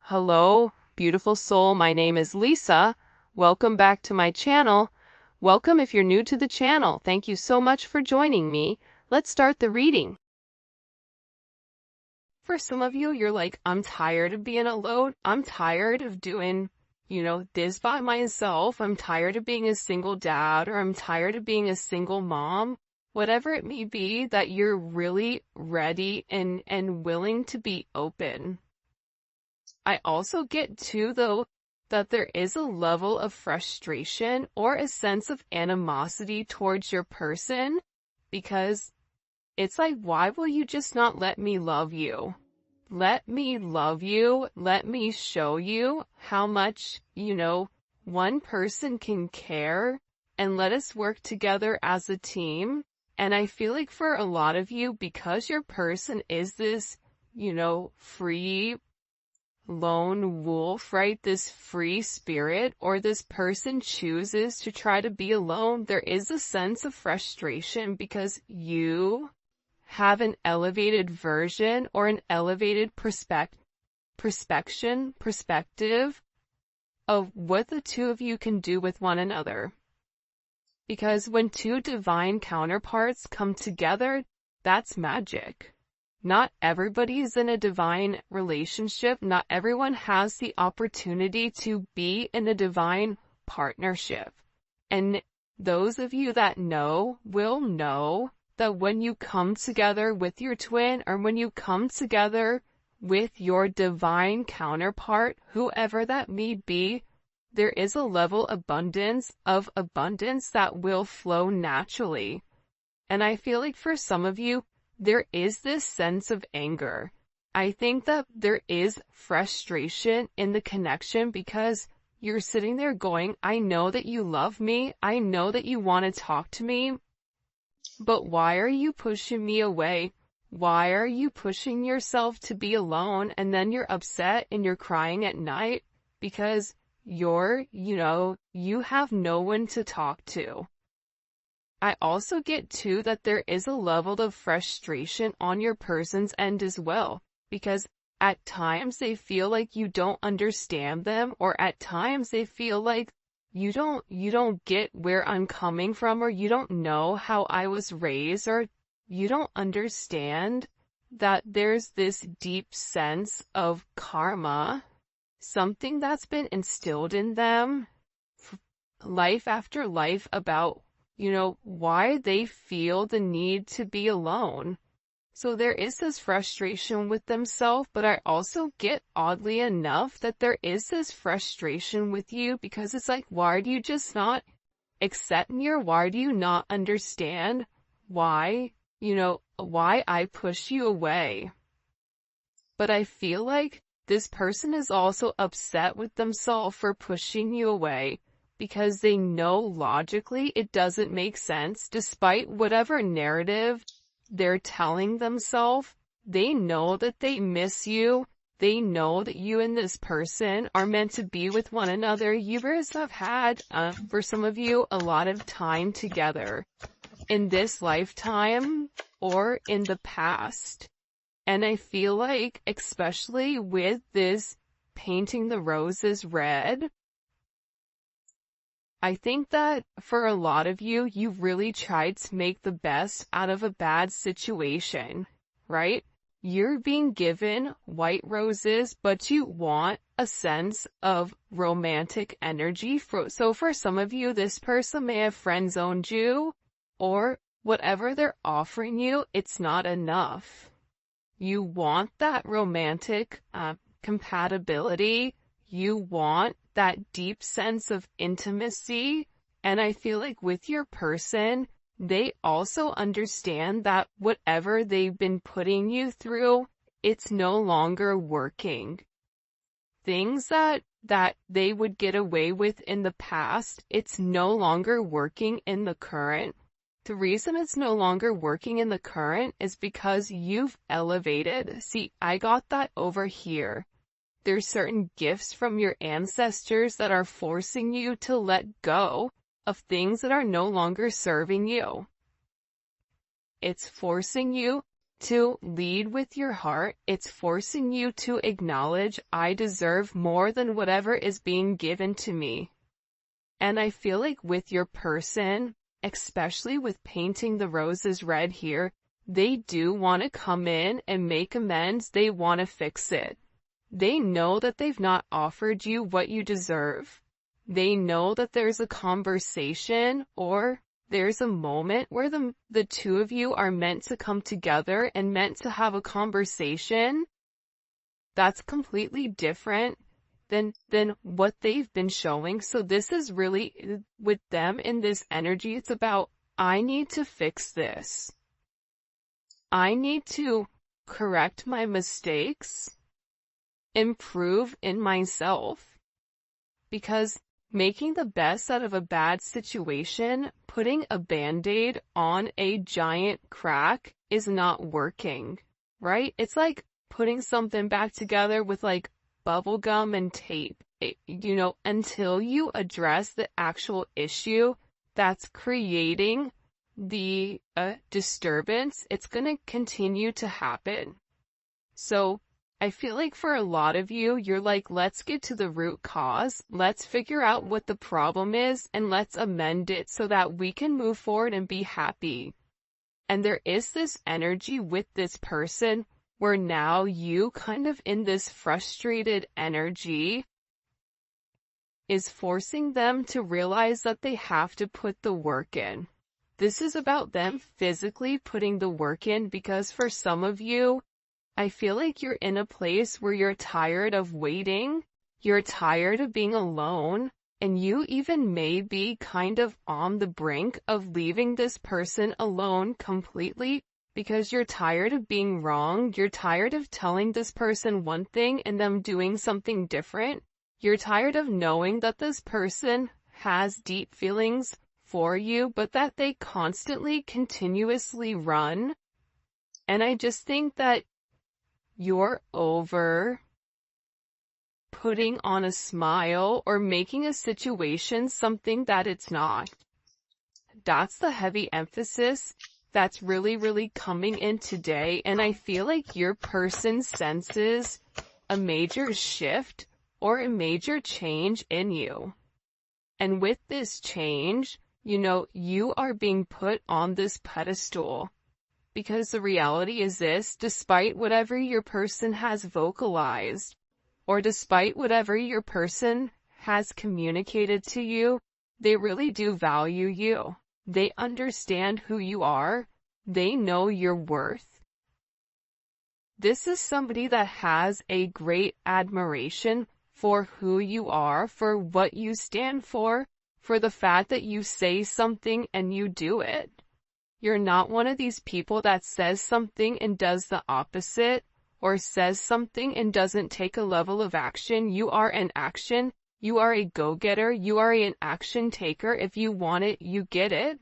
Hello, beautiful soul. My name is Lisa. Welcome back to my channel. Welcome if you're new to the channel. Thank you so much for joining me. Let's start the reading. For some of you, you're like, I'm tired of being alone. I'm tired of doing, this by myself. I'm tired of being a single dad, or I'm tired of being a single mom. Whatever it may be, that you're really ready and willing to be open. I also get too, though, that there is a level of frustration or a sense of animosity towards your person, because it's like, why will you just not let me love you? Let me love you. Let me show you how much, one person can care, and let us work together as a team. And I feel like for a lot of you, because your person is this, free lone wolf, right? This free spirit, or this person chooses to try to be alone, there is a sense of frustration because you have an elevated version or an elevated perspective of what the two of you can do with one another. Because when two divine counterparts come together, that's magic. Not everybody is in a divine relationship. Not everyone has the opportunity to be in a divine partnership. And those of you that know will know that when you come together with your twin, or when you come together with your divine counterpart, whoever that may be, there is a level of abundance that will flow naturally. And I feel like for some of you, there is this sense of anger. I think that there is frustration in the connection because you're sitting there going, I know that you love me. I know that you want to talk to me. But why are you pushing me away? Why are you pushing yourself to be alone? And then you're upset and you're crying at night because you have no one to talk to. I also get too that there is a level of frustration on your person's end as well, because at times they feel like you don't understand them, or at times they feel like you don't get where I'm coming from, or you don't know how I was raised, or you don't understand that there's this deep sense of karma, something that's been instilled in them life after life about why they feel the need to be alone. So there is this frustration with themselves, but I also get, oddly enough, that there is this frustration with you because it's like, why do you just not accept me, or why do you not understand why I push you away? But I feel like this person is also upset with themselves for pushing you away, because they know logically it doesn't make sense. Despite whatever narrative they're telling themselves, they know that they miss you. They know that you and this person are meant to be with one another. You guys have had, for some of you, a lot of time together in this lifetime or in the past. And I feel like, especially with this painting the roses red, I think that for a lot of you, you really tried to make the best out of a bad situation, right? You're being given white roses, but you want a sense of romantic energy. So for some of you, this person may have friend-zoned you, or whatever they're offering you, it's not enough. You want that romantic compatibility. You want that deep sense of intimacy. And I feel like with your person, they also understand that whatever they've been putting you through, it's no longer working. Things that they would get away with in the past, it's no longer working in the current. The reason it's no longer working in the current is because you've elevated. See, I got that over here. There's certain gifts from your ancestors that are forcing you to let go of things that are no longer serving you. It's forcing you to lead with your heart. It's forcing you to acknowledge, I deserve more than whatever is being given to me. And I feel like with your person, especially with painting the roses red here, they do want to come in and make amends. They want to fix it. They know that they've not offered you what you deserve. They know that there's a conversation or there's a moment where the two of you are meant to come together and meant to have a conversation that's completely different than what they've been showing. So this is really, with them in this energy, it's about, I need to fix this. I need to correct my mistakes, improve in myself, because making the best out of a bad situation, putting a band-aid on a giant crack is not working, right? It's like putting something back together with like bubble gum and tape. Until you address the actual issue that's creating the disturbance, it's going to continue to happen. So I feel like for a lot of you, you're like, let's get to the root cause. Let's figure out what the problem is and let's amend it so that we can move forward and be happy. And there is this energy with this person where now you kind of in this frustrated energy is forcing them to realize that they have to put the work in. This is about them physically putting the work in, because for some of you, I feel like you're in a place where you're tired of waiting, you're tired of being alone, and you even may be kind of on the brink of leaving this person alone completely because you're tired of being wrong, you're tired of telling this person one thing and them doing something different, you're tired of knowing that this person has deep feelings for you, but that they constantly, continuously run. And I just think that you're over putting on a smile or making a situation something that it's not. That's the heavy emphasis that's really, really coming in today. And I feel like your person senses a major shift or a major change in you. And with this change, you are being put on this pedestal. Because the reality is this, despite whatever your person has vocalized, or despite whatever your person has communicated to you, they really do value you. They understand who you are. They know your worth. This is somebody that has a great admiration for who you are, for what you stand for the fact that you say something and you do it. You're not one of these people that says something and does the opposite, or says something and doesn't take a level of action. You are an action. You are a go-getter. You are an action taker. If you want it, you get it.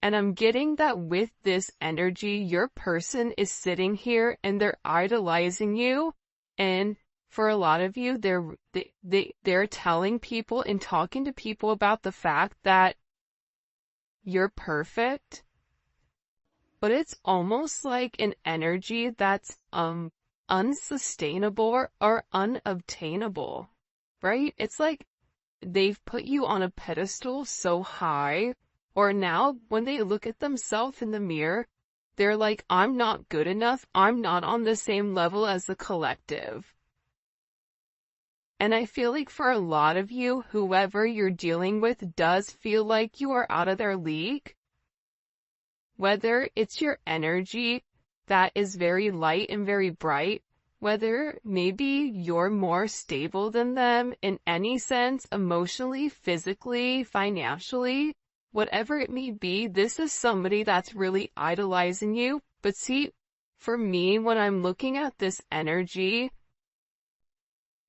And I'm getting that with this energy, your person is sitting here and they're idolizing you. And for a lot of you, they're telling people and talking to people about the fact that you're perfect, but it's almost like an energy that's unsustainable or unobtainable, right? It's like they've put you on a pedestal so high, or now when they look at themselves in the mirror, they're like, I'm not good enough, I'm not on the same level as the collective. And I feel like for a lot of you, whoever you're dealing with does feel like you are out of their league. Whether it's your energy that is very light and very bright, whether maybe you're more stable than them in any sense, emotionally, physically, financially, whatever it may be, this is somebody that's really idolizing you. But see, for me, when I'm looking at this energy,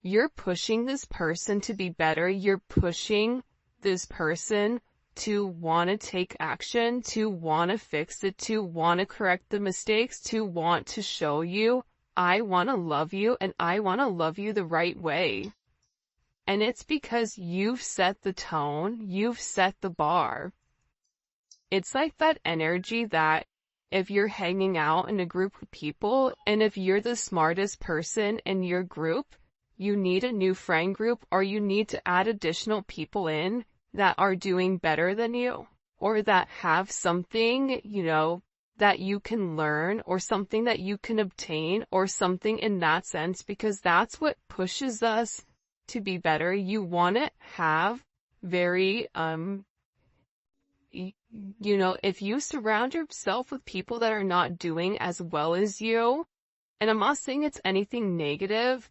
you're pushing this person to be better. You're pushing this person to want to take action, to want to fix it, to want to correct the mistakes, to want to show you, I want to love you and I want to love you the right way. And it's because you've set the tone, you've set the bar. It's like that energy that if you're hanging out in a group of people, and if you're the smartest person in your group, you need a new friend group, or you need to add additional people in that are doing better than you, or that have something, that you can learn, or something that you can obtain, or something in that sense, because that's what pushes us to be better. You want to have very, if you surround yourself with people that are not doing as well as you, and I'm not saying it's anything negative,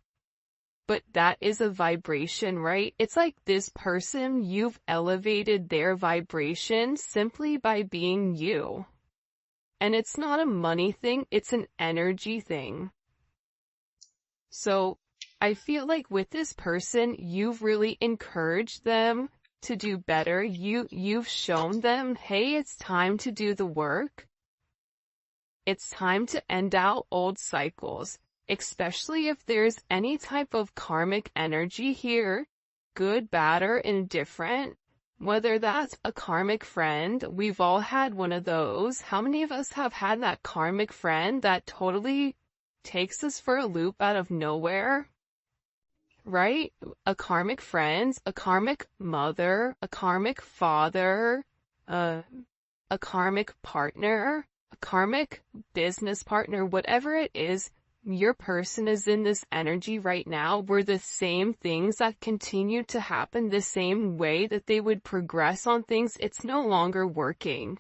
but that is a vibration, right? It's like this person, you've elevated their vibration simply by being you. And it's not a money thing, it's an energy thing. So I feel like with this person, you've really encouraged them to do better. You've shown them, hey, it's time to do the work. It's time to end out old cycles, especially if there's any type of karmic energy here, good, bad, or indifferent. Whether that's a karmic friend, we've all had one of those. How many of us have had that karmic friend that totally takes us for a loop out of nowhere? Right? A karmic friend, a karmic mother, a karmic father, a karmic partner, a karmic business partner, whatever it is, your person is in this energy right now where the same things that continue to happen, the same way that they would progress on things, it's no longer working.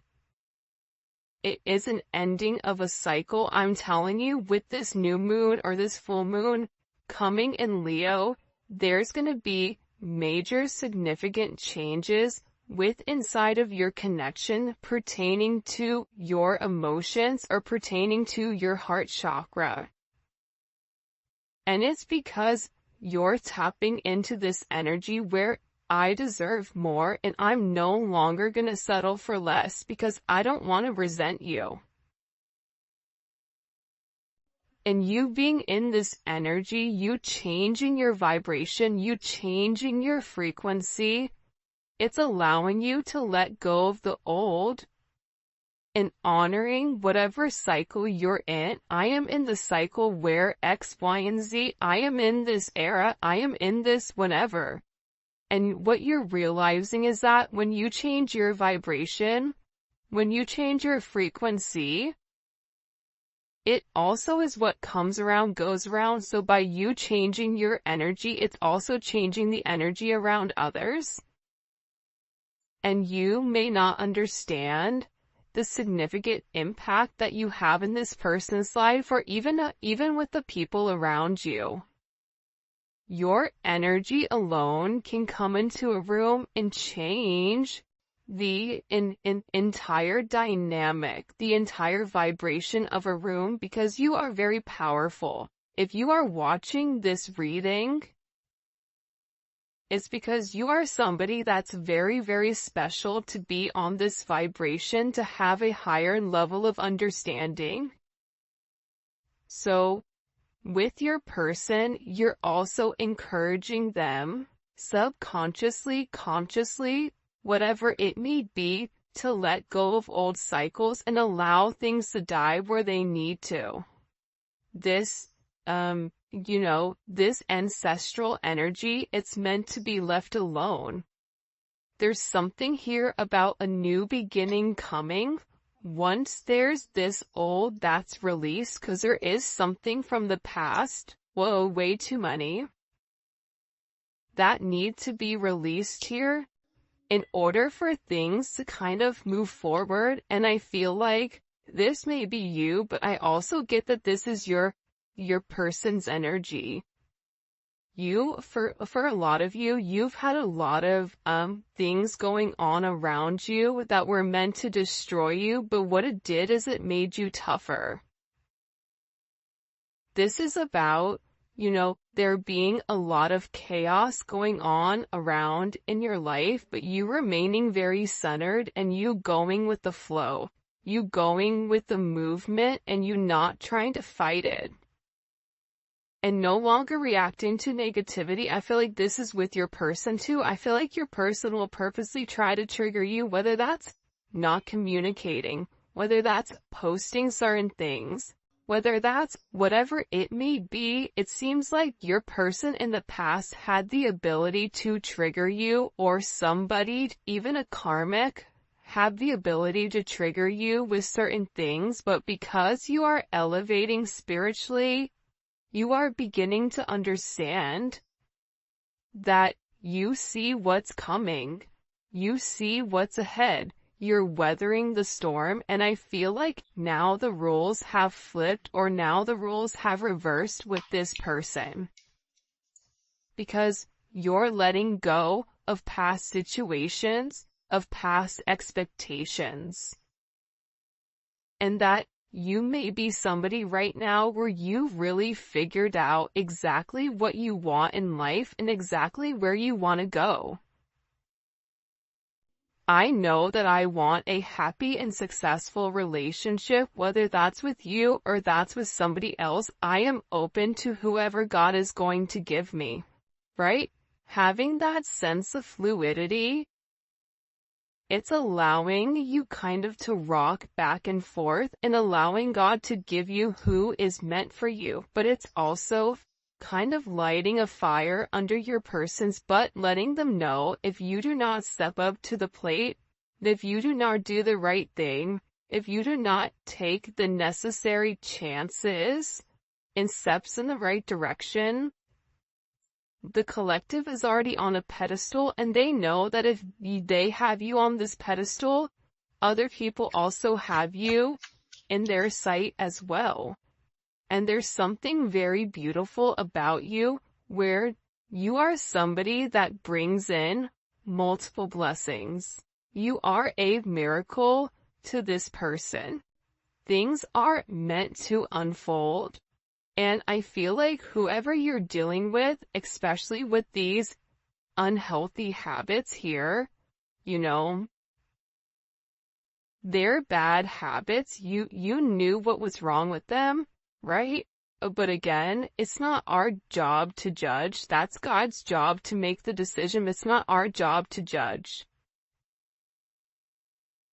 It is an ending of a cycle. I'm telling you, with this new moon or this full moon coming in Leo, there's going to be major significant changes with inside of your connection pertaining to your emotions or pertaining to your heart chakra. And it's because you're tapping into this energy where I deserve more and I'm no longer going to settle for less because I don't want to resent you. And you being in this energy, you changing your vibration, you changing your frequency, it's allowing you to let go of the old and honoring whatever cycle you're in. I am in the cycle where X, Y, and Z, I am in this era, I am in this whenever. And what you're realizing is that when you change your vibration, when you change your frequency, it also is what comes around goes around. So by you changing your energy, it's also changing the energy around others. And you may not understand the significant impact that you have in this person's life, or even with the people around you. Your energy alone can come into a room and change the entire dynamic, the entire vibration of a room, because you are very powerful. If you are watching this reading, it's because you are somebody that's very, very special to be on this vibration, to have a higher level of understanding. So, with your person, you're also encouraging them, subconsciously, consciously, whatever it may be, to let go of old cycles and allow things to die where they need to. This, this ancestral energy, it's meant to be left alone. There's something here about a new beginning coming. Once there's this old that's released, because there is something from the past, whoa, way too many, that need to be released here in order for things to kind of move forward. And I feel like this may be you, but I also get that this is your person's energy. For a lot of you, you've had a lot of things going on around you that were meant to destroy you, but what it did is it made you tougher. This is about, there being a lot of chaos going on around in your life, but you remaining very centered and you going with the flow, you going with the movement, and you not trying to fight it. And no longer reacting to negativity. I feel like this is with your person too. I feel like your person will purposely try to trigger you, whether that's not communicating, whether that's posting certain things, whether that's whatever it may be. It seems like your person in the past had the ability to trigger you, or somebody, even a karmic, have the ability to trigger you with certain things, but because you are elevating spiritually, you are beginning to understand that you see what's coming. You see what's ahead. You're weathering the storm, and I feel like now the roles have flipped, or now the roles have reversed with this person. Because you're letting go of past situations, of past expectations. And that you may be somebody right now where you really figured out exactly what you want in life and exactly where you want to go. I know that I want a happy and successful relationship, whether that's with you or that's with somebody else. I am open to whoever God is going to give me, right? Having that sense of fluidity, it's allowing you kind of to rock back and forth and allowing God to give you who is meant for you. But it's also kind of lighting a fire under your person's butt, letting them know if you do not step up to the plate, if you do not do the right thing, if you do not take the necessary chances and steps in the right direction, the collective is already on a pedestal, and they know that if they have you on this pedestal, other people also have you in their sight as well. And there's something very beautiful about you, where you are somebody that brings in multiple blessings. You are a miracle to this person. Things are meant to unfold. And I feel like whoever you're dealing with, especially with these unhealthy habits here, you know, they're bad habits. You knew what was wrong with them, right? But again, it's not our job to judge. That's God's job to make the decision. It's not our job to judge.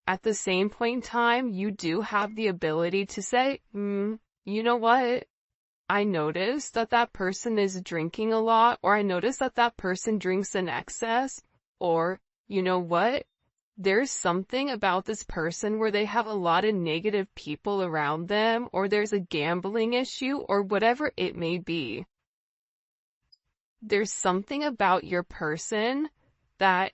At the same point in time, you do have the ability to say, you know what? I noticed that that person is drinking a lot, or I noticed that that person drinks in excess, or, you know what? There's something about this person where they have a lot of negative people around them, or there's a gambling issue, or whatever it may be. There's something about your person that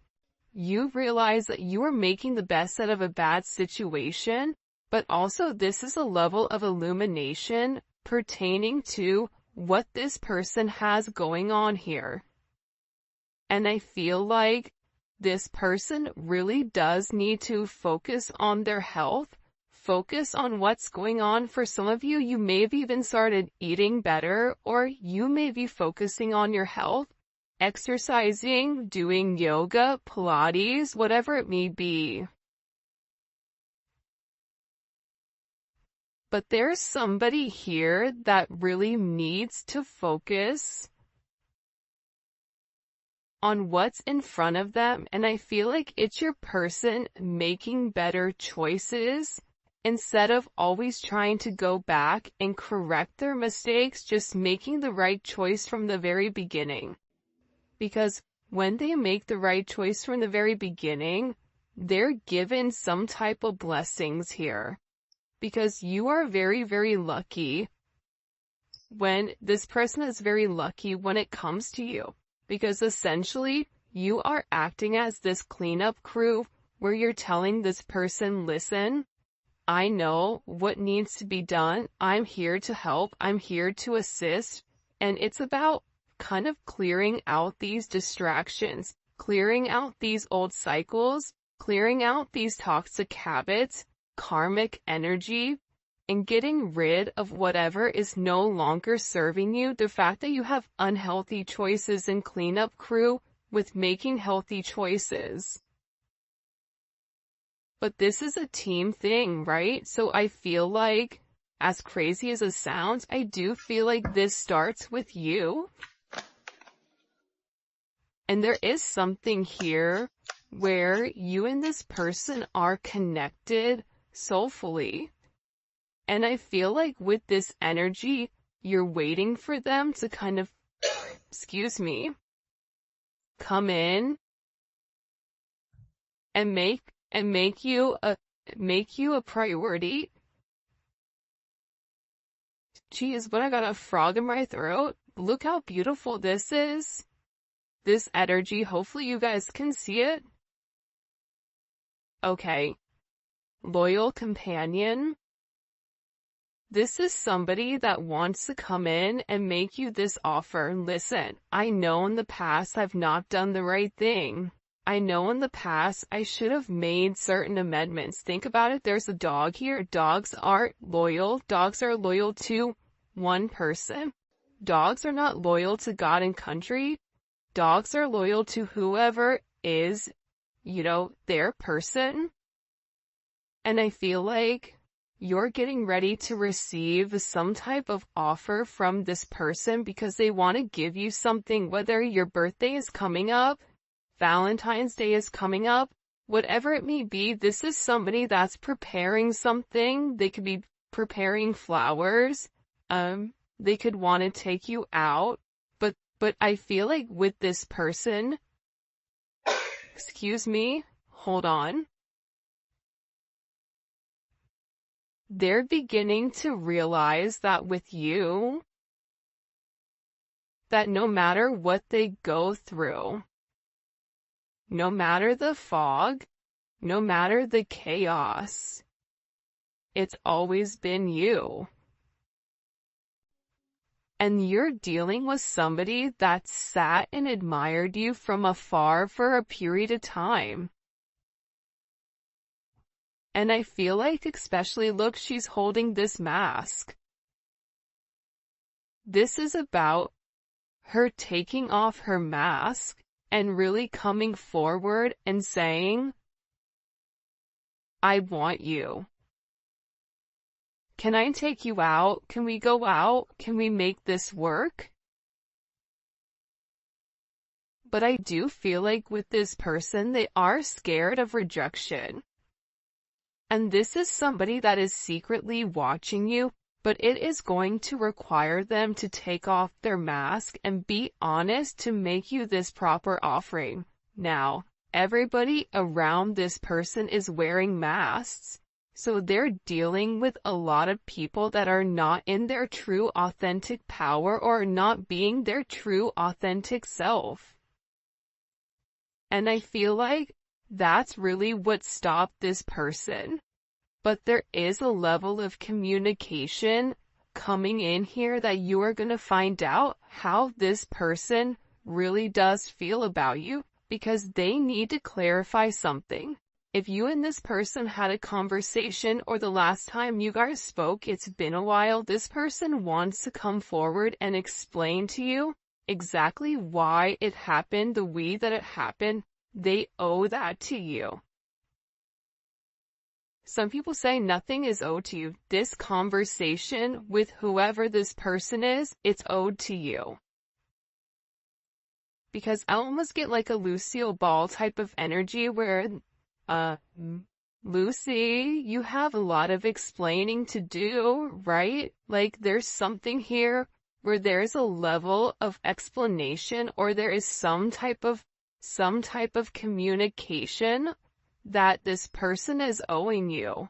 you realize that you are making the best out of a bad situation, but also this is a level of illumination pertaining to what this person has going on here. And I feel like this person really does need to focus on their health, focus on what's going on. For some of you, you may have even started eating better, or you may be focusing on your health, exercising, doing yoga, Pilates, whatever it may be. But there's somebody here that really needs to focus on what's in front of them, and I feel like it's your person making better choices instead of always trying to go back and correct their mistakes, just making the right choice from the very beginning. Because when they make the right choice from the very beginning, they're given some type of blessings here. Because you are very, very lucky when this person is very lucky when it comes to you. Because essentially, you are acting as this cleanup crew where you're telling this person, listen, I know what needs to be done. I'm here to help. I'm here to assist. And it's about kind of clearing out these distractions, clearing out these old cycles, clearing out these toxic habits, karmic energy, and getting rid of whatever is no longer serving you. The fact that you have unhealthy choices and cleanup crew with making healthy choices. But this is a team thing, right? So I feel like, as crazy as it sounds, I do feel like this starts with you. And there is something here where you and this person are connected soulfully. And I feel like with this energy, you're waiting for them to kind of, come in and make you a priority. Geez, but I got a frog in my throat. Look how beautiful this is. This energy, hopefully you guys can see it. Okay. Loyal companion. This is somebody that wants to come in and make you this offer. Listen, I know in the past I've not done the right thing. I know in the past I should have made certain amendments. Think about it. There's a dog here. Dogs aren't loyal. Dogs are loyal to one person. Dogs are not loyal to God and country. Dogs are loyal to whoever is, their person. And I feel like you're getting ready to receive some type of offer from this person because they want to give you something, whether your birthday is coming up, Valentine's Day is coming up, whatever it may be. This is somebody that's preparing something. They could be preparing flowers. They could want to take you out. But I feel like with this person, hold on. They're beginning to realize that with you, that no matter what they go through, no matter the fog, no matter the chaos, it's always been you. And you're dealing with somebody that sat and admired you from afar for a period of time. And I feel like, especially, look, she's holding this mask. This is about her taking off her mask and really coming forward and saying, I want you. Can I take you out? Can we go out? Can we make this work? But I do feel like with this person, they are scared of rejection. And this is somebody that is secretly watching you, but it is going to require them to take off their mask and be honest to make you this proper offering. Now, everybody around this person is wearing masks. So they're dealing with a lot of people that are not in their true authentic power or not being their true authentic self. And I feel like that's really what stopped this person. But there is a level of communication coming in here that you are going to find out how this person really does feel about you, because they need to clarify something. If you and this person had a conversation or the last time you guys spoke, it's been a while, this person wants to come forward and explain to you exactly why it happened the way that it happened. They owe that to you. Some people say nothing is owed to you. This conversation with whoever this person is, it's owed to you. Because I almost get like a Lucille Ball type of energy where Lucy, you have a lot of explaining to do, right? Like there's something here where there's a level of explanation, or there is some type of communication that this person is owing you.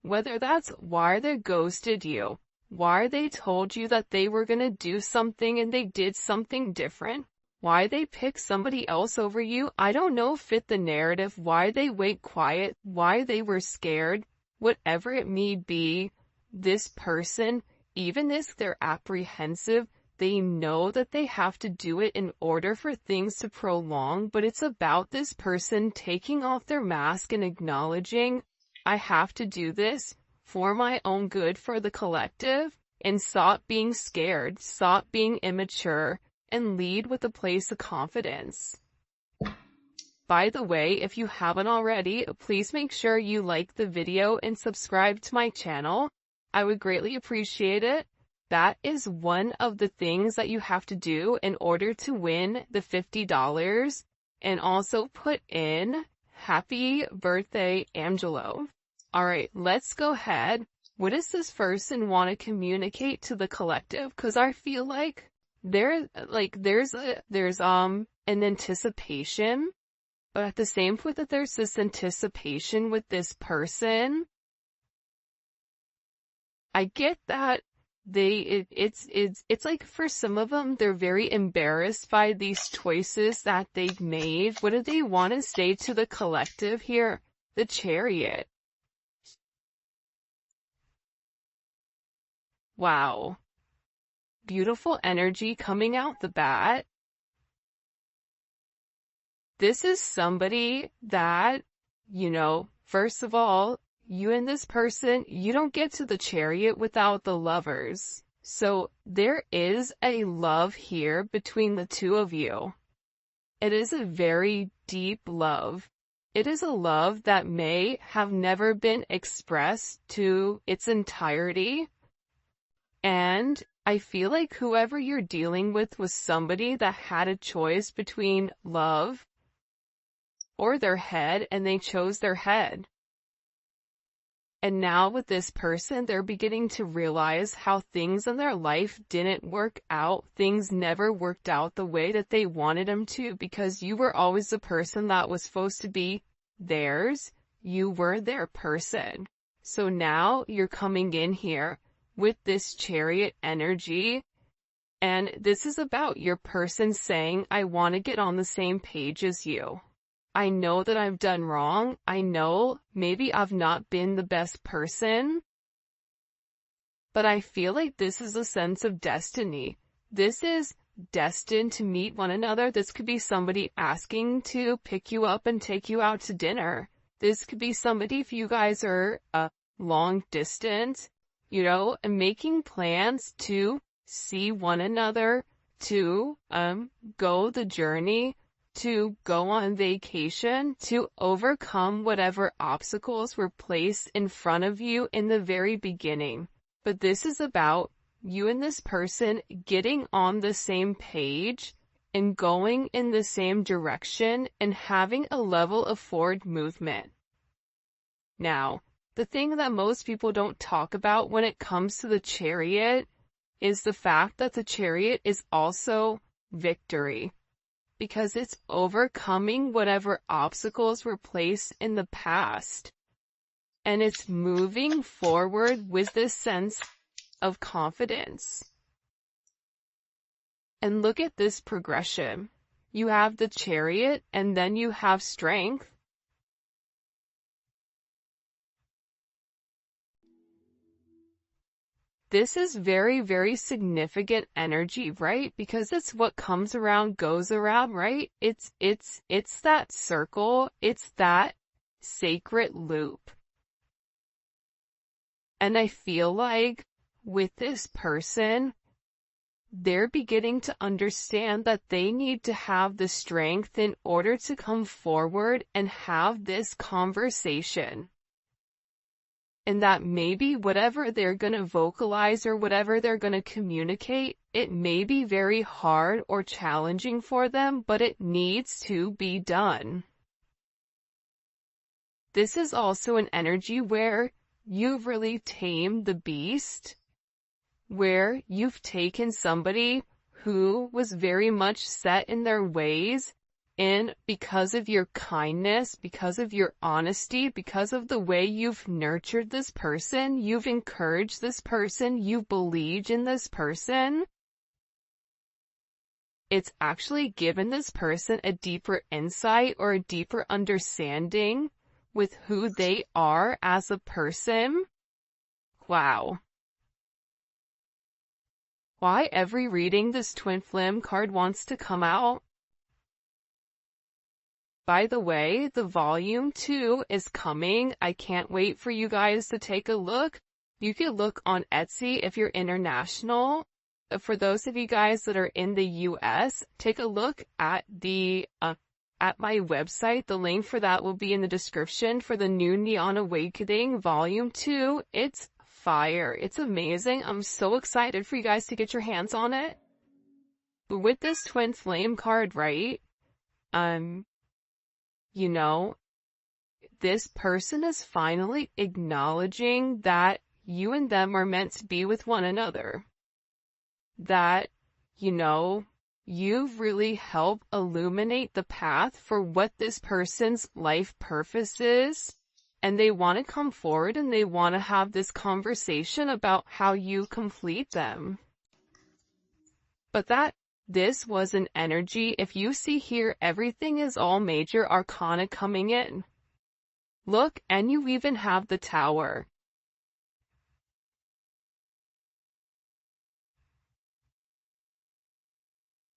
Whether that's why they ghosted you, why they told you that they were gonna do something and they did something different, why they picked somebody else over you, I don't know, fit the narrative, why they went quiet, why they were scared, whatever it may be, this person, even if they're apprehensive, they know that they have to do it in order for things to prolong, but it's about this person taking off their mask and acknowledging, I have to do this for my own good, for the collective, and stop being scared, stop being immature, and lead with a place of confidence. By the way, if you haven't already, please make sure you like the video and subscribe to my channel. I would greatly appreciate it. That is one of the things that you have to do in order to win the $50, and also put in happy birthday, Angelo. All right, let's go ahead. What does this person want to communicate to the collective? Because I feel like there's an anticipation, but at the same point that there's this anticipation with this person, I get that it's like for some of them, they're very embarrassed by these choices that they've made. What do they want to say to the collective here? The Chariot. Wow. Beautiful energy coming out the bat. This is somebody that, first of all, you and this person, you don't get to the Chariot without the Lovers. So there is a love here between the two of you. It is a very deep love. It is a love that may have never been expressed to its entirety. And I feel like whoever you're dealing with was somebody that had a choice between love or their head, and they chose their head. And now with this person, they're beginning to realize how things in their life didn't work out. Things never worked out the way that they wanted them to, because you were always the person that was supposed to be theirs. You were their person. So now you're coming in here with this Chariot energy, and this is about your person saying, I want to get on the same page as you. I know that I've done wrong. I know maybe I've not been the best person, but I feel like this is a sense of destiny. This is destined to meet one another. This could be somebody asking to pick you up and take you out to dinner. This could be somebody, if you guys are long distance, and making plans to see one another, to go the journey, to go on vacation, to overcome whatever obstacles were placed in front of you in the very beginning. But this is about you and this person getting on the same page and going in the same direction and having a level of forward movement. Now, the thing that most people don't talk about when it comes to the Chariot is the fact that the Chariot is also victory, because it's overcoming whatever obstacles were placed in the past. And it's moving forward with this sense of confidence. And look at this progression. You have the Chariot, and then you have strength. This is very, very significant energy, right? Because it's what comes around goes around, right? It's that circle. It's that sacred loop. And I feel like with this person, they're beginning to understand that they need to have the strength in order to come forward and have this conversation. And that maybe whatever they're going to vocalize or whatever they're going to communicate, it may be very hard or challenging for them, but it needs to be done. This is also an energy where you've really tamed the beast, where you've taken somebody who was very much set in their ways, and because of your kindness, because of your honesty, because of the way you've nurtured this person, you've encouraged this person, you believed in this person, it's actually given this person a deeper insight or a deeper understanding with who they are as a person. Wow. Why every reading this twin flame card wants to come out? By the way, the volume 2 is coming. I can't wait for you guys to take a look. You can look on Etsy if you're international. For those of you guys that are in the US, take a look at at my website. The link for that will be in the description for the new Neon Awakening Volume 2. It's fire. It's amazing. I'm so excited for you guys to get your hands on it. But with this twin flame card, right? this person is finally acknowledging that you and them are meant to be with one another. That, you've really helped illuminate the path for what this person's life purpose is. And they want to come forward and they want to have this conversation about how you complete them. But this was an energy. If you see here, everything is all major arcana coming in. Look, and you even have the Tower.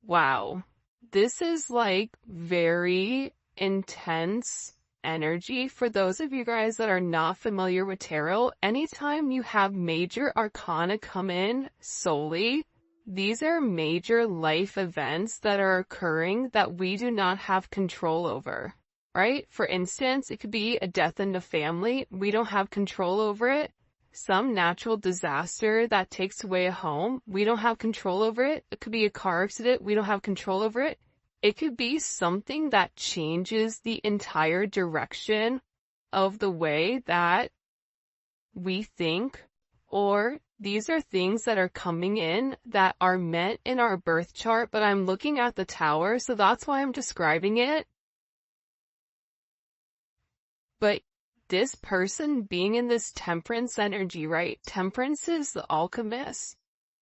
Wow. This is like very intense energy. For those of you guys that are not familiar with tarot, anytime you have major arcana come in solely, these are major life events that are occurring that we do not have control over, right? For instance, it could be a death in the family. We don't have control over it. Some natural disaster that takes away a home. We don't have control over it. It could be a car accident. We don't have control over it. It could be something that changes the entire direction of the way that we think, or these are things that are coming in that are meant in our birth chart, but I'm looking at the Tower, so that's why I'm describing it. But this person being in this Temperance energy, right? Temperance is the alchemist.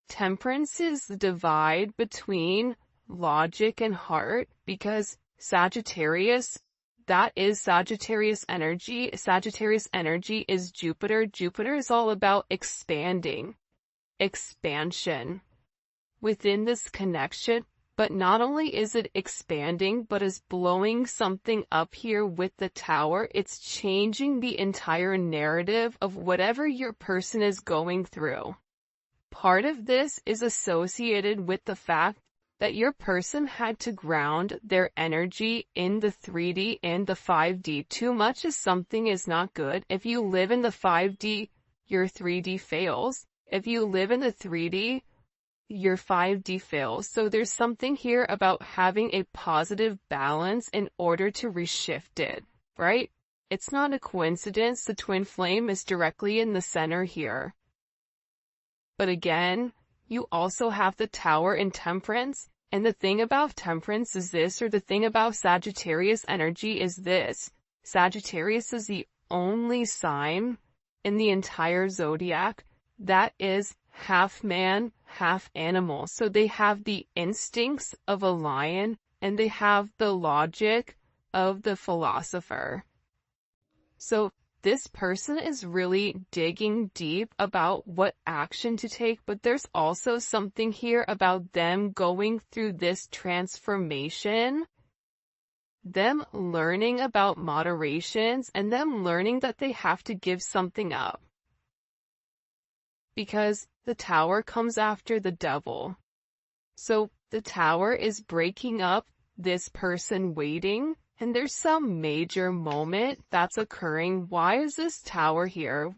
Temperance is the divide between logic and heart, because Sagittarius, that is Sagittarius energy. Sagittarius energy is Jupiter. Jupiter is all about expanding, expansion within this connection. But not only is it expanding, but is blowing something up here with the Tower. It's changing the entire narrative of whatever your person is going through. Part of this is associated with the fact that your person had to ground their energy in the 3D and the 5D. Too much of something is not good. If you live in the 5D, your 3D fails. If you live in the 3D, your 5D fails. So there's something here about having a positive balance in order to reshift it, right? It's not a coincidence the twin flame is directly in the center here. But again, you also have the Tower in Temperance, and the thing about Temperance is this, or the thing about Sagittarius energy is this. Sagittarius is the only sign in the entire zodiac that is half man, half animal. So they have the instincts of a lion, and they have the logic of the philosopher. So this person is really digging deep about what action to take, but there's also something here about them going through this transformation, them learning about moderations, and them learning that they have to give something up. Because the Tower comes after the Devil. So the Tower is breaking up this person waiting, and there's some major moment that's occurring. Why is this Tower here?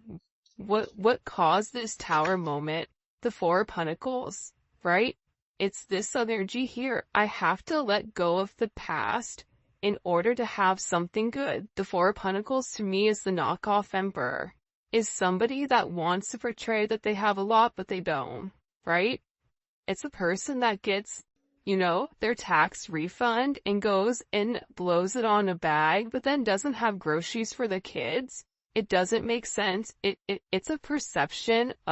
What caused this Tower moment? The Four of Pentacles, right? It's this energy here. I have to let go of the past in order to have something good. The Four of Pentacles to me is the knockoff Emperor. Is somebody that wants to portray that they have a lot, but they don't, right? It's a person that gets, their tax refund and goes and blows it on a bag, but then doesn't have groceries for the kids. It doesn't make sense. It's a perception of